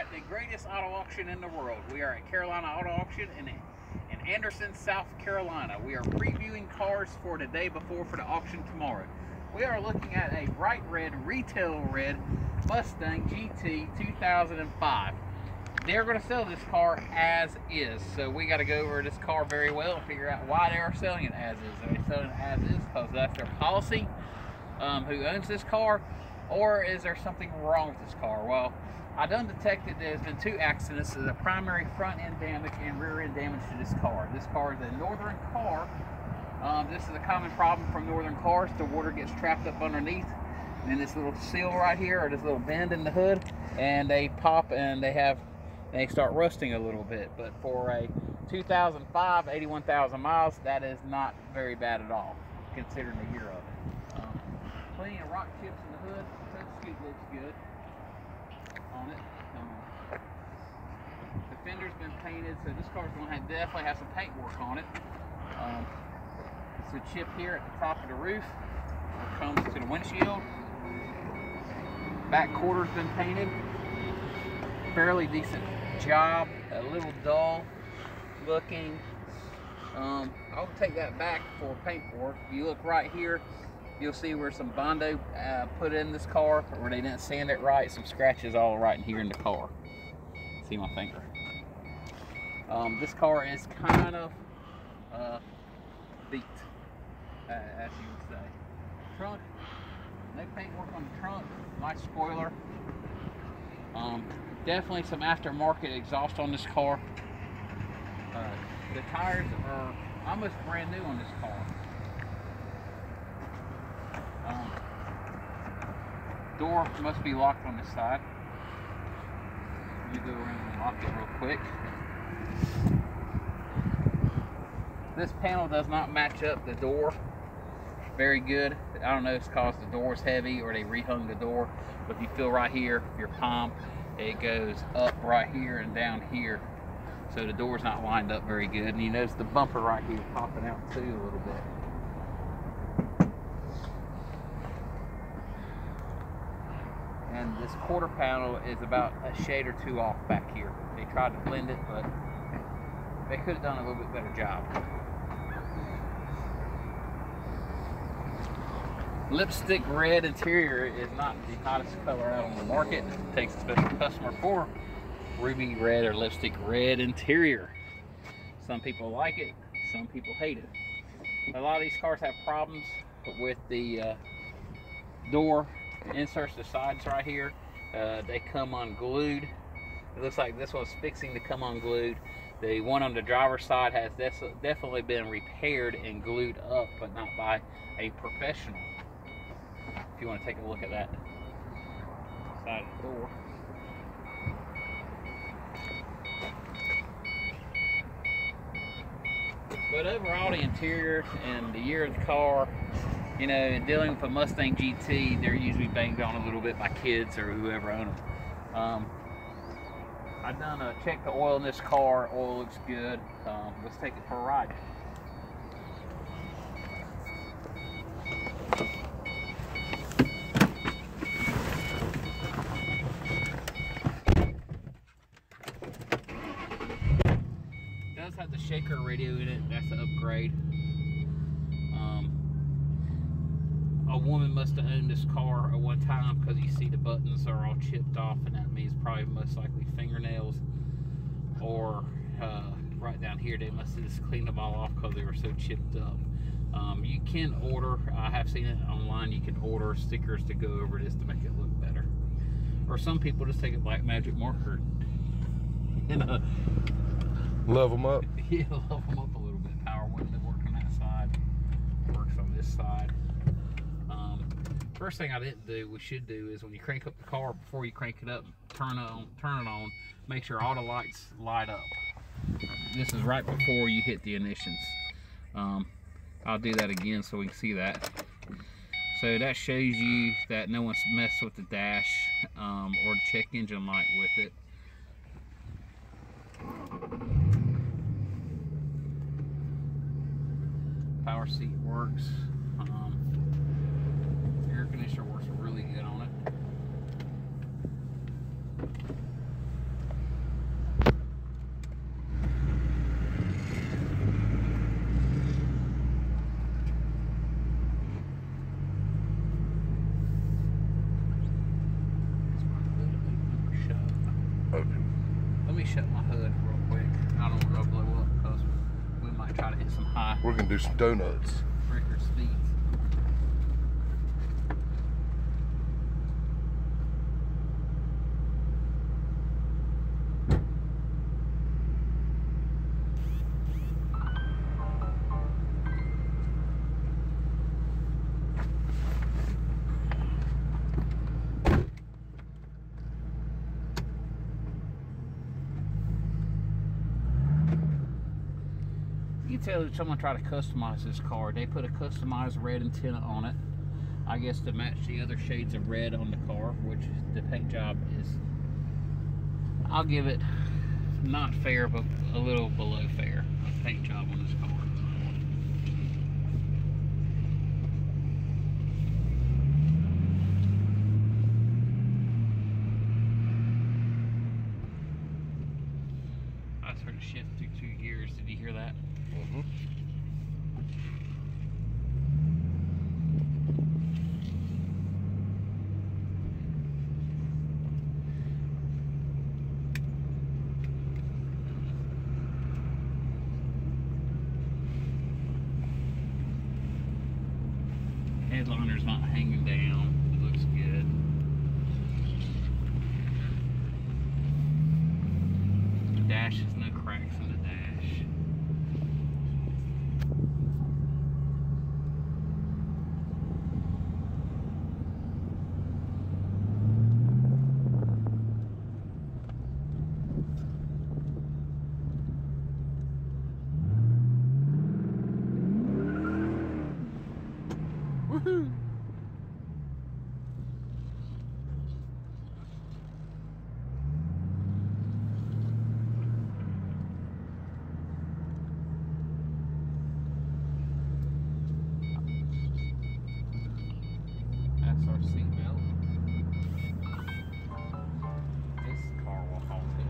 at the greatest auto auction in the world. We are at Carolina Auto Auction in Anderson, South Carolina. We are previewing cars for the day before for the auction tomorrow. We are looking at a bright red, retail red Mustang GT 2005. They're going to sell this car as is, so we got to go over this car very well and figure out why they are selling it as is. Are they selling it as is because that's their policy? Who owns this car? Or is there something wrong with this car? Well, I done detected there's been 2 accidents. There's a primary front end damage and rear end damage to this car. This car is a northern car. This is a common problem from northern cars. The water gets trapped up underneath in this little seal right here, or this little bend in the hood, and they pop and they start rusting a little bit. But for a 2005, 81,000 miles, that is not very bad at all, considering the year of it. Plenty of rock chips in the hood. Touch scoop looks good on it. The fender's been painted, so this car's going to definitely have some paint work on it. It's a chip here at the top of the roof. It comes to the windshield. Back quarter's been painted. Fairly decent job. A little dull looking. I'll take that back for paint work. If you look right here, you'll see where some Bondo put in this car, or they didn't sand it right. Some scratches all right in here in the car. See my finger. This car is kind of beat, as you would say. Trunk, no paint work on the trunk. Nice spoiler. Definitely some aftermarket exhaust on this car. The tires are almost brand new on this car. Door must be locked on this side. Let me go around and lock it real quick. This panel does not match up the door very good. I don't know if it's because the door is heavy or they rehung the door, but if you feel right here, your palm, it goes up right here and down here. So the door's not lined up very good. And you notice the bumper right here popping out too a little bit. And this quarter panel is about a shade or 2 off back here. They tried to blend it, but they could have done a little bit better job. Lipstick red interior is not the hottest color out on the market. It takes a special customer for ruby red or lipstick red interior. Some people like it, some people hate it. A lot of these cars have problems with the door inserts, the sides right here. They come unglued. It looks like this one's fixing to come unglued. The one on the driver's side has definitely been repaired and glued up, but not by a professional. If you want to take a look at that side of the door. But overall, the interior and the year of the car, you know, dealing with a Mustang GT, they're usually banged on a little bit by kids or whoever own them. I've done a check the oil in this car. Oil looks good. Let's take it for a ride. It does have the shaker radio in it. That's an upgrade. A woman must have owned this car at one time, because you see the buttons are all chipped off, and that means probably most likely fingernails, or right down here they must have just cleaned them all off because they were so chipped up. You can order, I have seen it online, you can order stickers to go over this to make it look better, or some people just take a black magic marker and love them up. Yeah, love them up a little bit. Power window works on that side, works on this side. First thing I didn't do, we should do, is when you crank up the car, before you crank it up, turn it on, make sure all the lights light up. This is right before you hit the ignitions. I'll do that again so we can see that. So that shows you that no one's messed with the dash or the check engine light with it. Power seat works. Air conditioner works really good on it. Okay. Let me shut my hood real quick. I don't want to blow up because we might try to hit some high We're gonna do some donuts. record speeds. You can tell that someone tried to customize this car. They put a customized red antenna on it, I guess to match the other shades of red on the car, which the paint job is, I'll give it not fair, but a little below fair paint job on this car. I just heard it shift through 2 gears. Did you hear that? Mm-hmm. Headliner's not hanging down. It looks good. The dash has no cracks in the dash. Woohoo! That's our seatbelt. This car will halt it.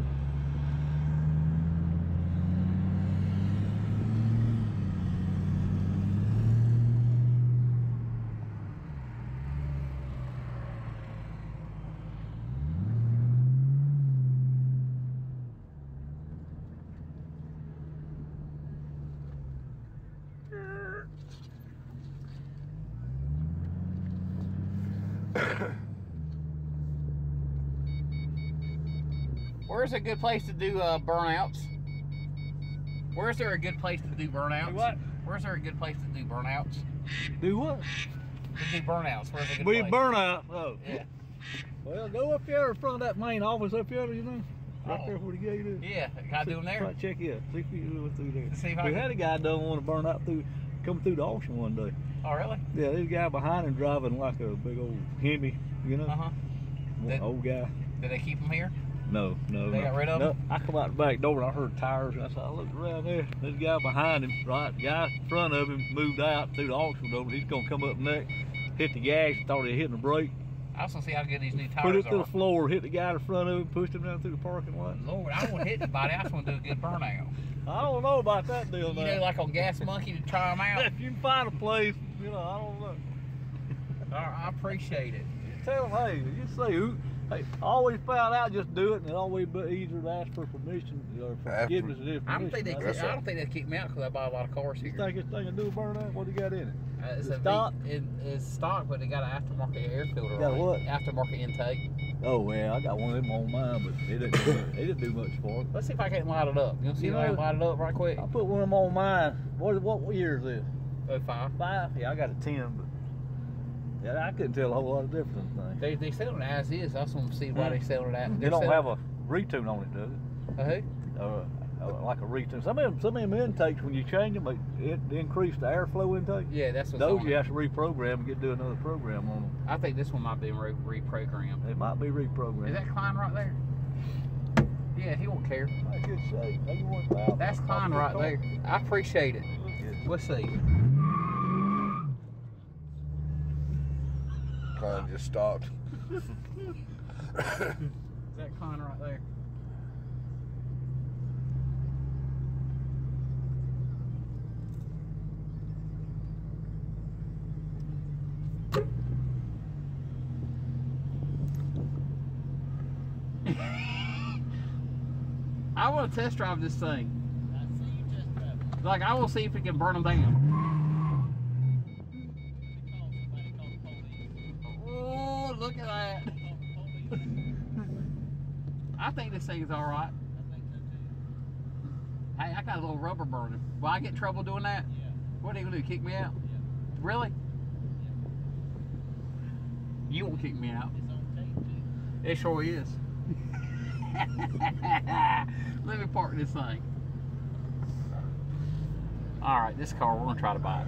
Where's a good place to do burnouts? Where's there a good place to do burnouts? Do what? Where's there a good place to do burnouts? Do what? To do burnouts. Where's a good We place? burnout. Oh. Yeah. Well, go up there in front of that main office up there, you know? Right Oh. there where the gate is. Yeah. Can I do them there? Try to check it out. See if you do it through there. See if I We can- had a guy done want to burn out come through the auction one day. Oh, really? Yeah, there's a guy behind him driving like a big old Hemi, you know? Uh-huh. One old guy. Did they keep them here? No. They got rid of no. them? I come out the back door and I heard tires and I said, I looked around there. There's a guy behind him, right? The guy in front of him moved out through the auction door, but he's gonna come up next, hit the gas, thought he was hitting the brake, I just want to see how good these new put tires it to are. the floor, hit the guy in front of him, pushed him down through the parking lot. Lord, I don't want to hit anybody. I just want to do a good burnout. I don't know about that deal You now. know, like on Gas Monkey to try them out. If you can find a place, you know, I don't know. I appreciate it. Tell them, hey, you say, hey, I always found out just do it, and it always be easier to ask for permission or forgiveness and information. I don't think they. That's I don't think they keep me out because I buy a lot of cars You here. think this thing will do a burnout? What do you got in it? It's Is it a stock? It's stock, but it got an aftermarket air filter Got on what? it. Aftermarket intake. Oh, well, I got one of them on mine, but it didn't do much for it. Let's see if I can't light it up. You want to see You if I can know- light it up right quick? I put one of them on mine. What year is this? 05. 5? Yeah, I got a 10, but yeah, I couldn't tell a whole lot of difference in things. They sell it as is. I just want to see why they sell it at. They don't have a retune on it, does it? A who? Like a retune. Some of them intakes, when you change them, it increase the airflow intake. Yeah, that's what's Those on you it. have to reprogram and do another program on them. I think this one might be reprogrammed. It might be reprogrammed. Is that Klein right there? Yeah, he won't care. I could say. Maybe 1,000. That's Klein right there. I appreciate it. Let's see. Klein just stopped. Is that Klein right there? I want to test drive this thing. Like, I will see if it can burn them down. Oh, look at that. I think this thing is all right. Hey, I got a little rubber burning. Will I get in trouble doing that? Yeah. What are you gonna do? Kick me out? Yeah. Really? You won't kick me out. It's on tape too. It sure is. Let me park this thing. Alright, this car we're gonna try to buy it.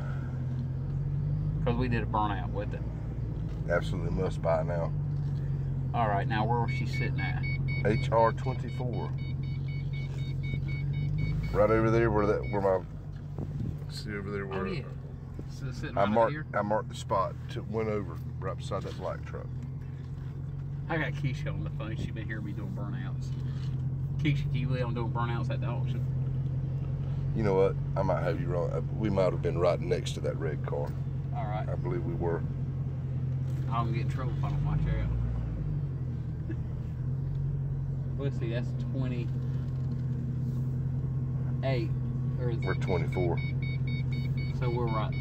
Because we did a burnout with it. Absolutely must buy now. Alright, now where was she sitting at? HR 24. Right over there where my see over there where Oh yeah. So sitting I right over here. marked the spot to went over right beside that black truck. I got Keisha on the phone. She's been hearing me doing burnouts. Keisha, can you let them doing burnouts at the auction? You know what? I might have you wrong. We might have been right next to that red car. Alright. I believe we were. I don't get in trouble if I don't watch out. Let's see, that's 28. Or is We're 24. So we're right.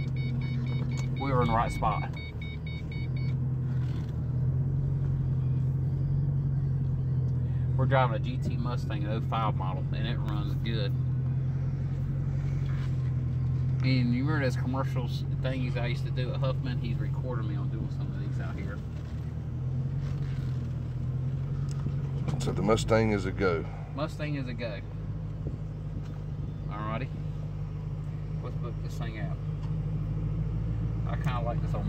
We were in the right spot. We're driving a GT Mustang 05 model, and it runs good. And you remember those commercials thingies I used to do at Huffman? He's recording me on doing some of these out here. So the Mustang is a go. Mustang is a go. Alrighty. Let's book this thing out. I kind of like this old